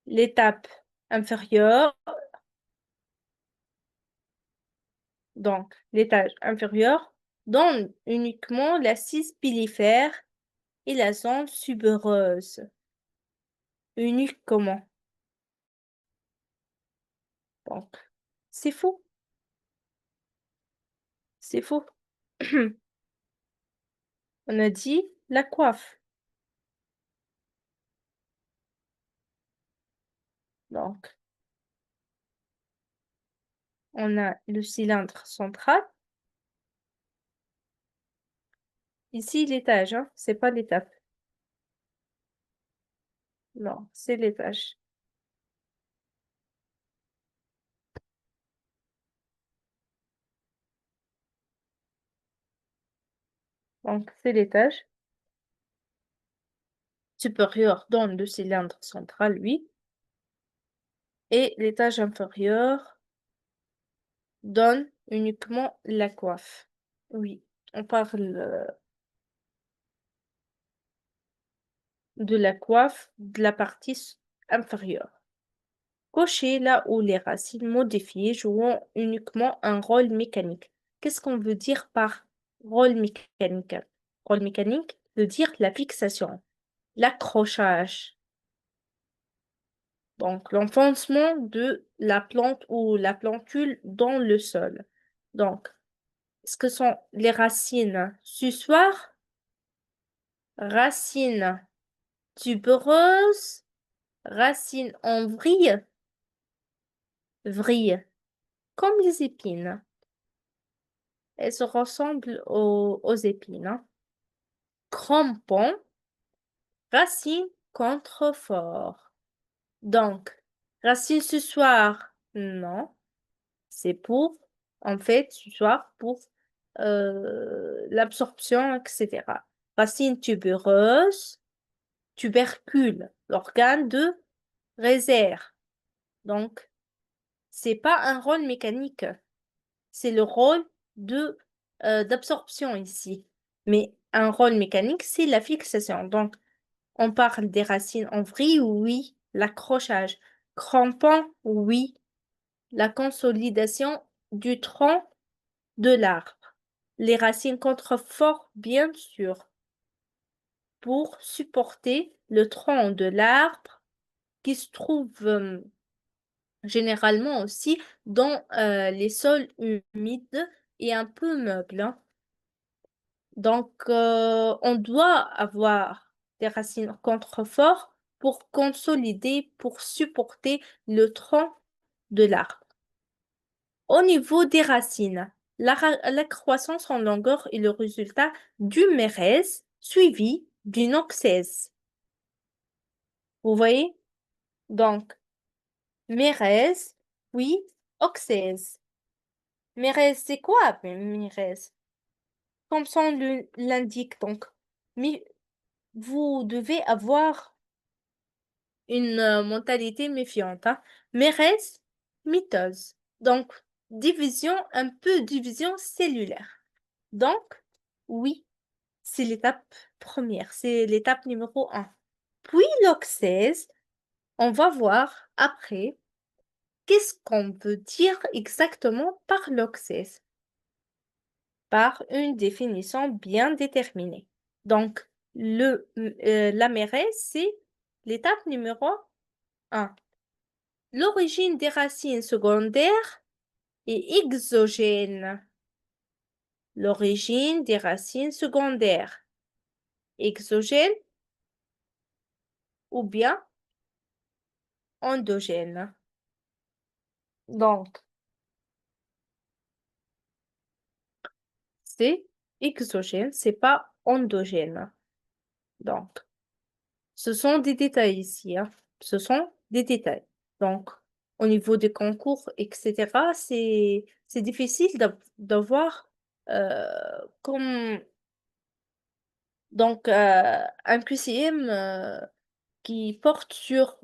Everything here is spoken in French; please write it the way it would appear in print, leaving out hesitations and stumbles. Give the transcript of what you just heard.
l'étape inférieure, donc l'étage inférieur, donne uniquement la cise pilifère et la zone subéreuse. Uniquement. Donc, c'est faux. C'est faux. On a dit la coiffe. Donc, on a le cylindre central. Ici, l'étage, hein, c'est pas l'étape. Non, c'est l'étage. Donc, c'est l'étage supérieur donne le cylindre central, lui, et l'étage inférieur donne uniquement la coiffe. Oui, on parle de la coiffe de la partie inférieure. Cochez là où les racines modifiées jouent uniquement un rôle mécanique. Qu'est-ce qu'on veut dire par rôle mécanique? Rôle mécanique veut dire la fixation, l'accrochage. Donc, l'enfoncement de la plante ou la plantule dans le sol. Donc, ce que sont les racines sussoirs, racines tubereuses, racines en vrille, vrille, comme les épines. Elles se ressemblent aux épines, hein. Crampons, racines contreforts. Donc, racines sussoirs, non. C'est pour, en fait, sussoir pour l'absorption, etc. Racine tubereuse, tubercule, l'organe de réserve. Donc, c'est pas un rôle mécanique, c'est le rôle de d'absorption ici. Mais un rôle mécanique, c'est la fixation. Donc, on parle des racines en vrille, oui. L'accrochage. Crampon, oui. La consolidation du tronc de l'arbre. Les racines contreforts, bien sûr, pour supporter le tronc de l'arbre qui se trouve généralement aussi dans les sols humides et un peu meubles, hein. Donc, on doit avoir des racines contreforts pour consolider, pour supporter le tronc de l'arbre. Au niveau des racines, la croissance en longueur est le résultat d'une mérèse suivie d'une oxèse. Vous voyez? Donc, mérèse, oui, oxèse. Mérèse, c'est quoi, mérèse? Comme son l'indique, donc, vous devez avoir une mentalité méfiante, hein. Mérèse, mitose. Donc, division, un peu division cellulaire. Donc, oui, c'est l'étape première, c'est l'étape numéro 1. Puis l'oxèse, on va voir après qu'est-ce qu'on veut dire exactement par l'oxèse, par une définition bien déterminée. Donc, la mérèse, c'est l'étape numéro 1. L'origine des racines secondaires est exogène. L'origine des racines secondaires. Exogène ou bien endogène. Donc, c'est exogène, c'est pas endogène. Donc, ce sont des détails ici, hein. Ce sont des détails. Donc, au niveau des concours, etc., c'est difficile d'avoir comme donc un QCM qui porte sur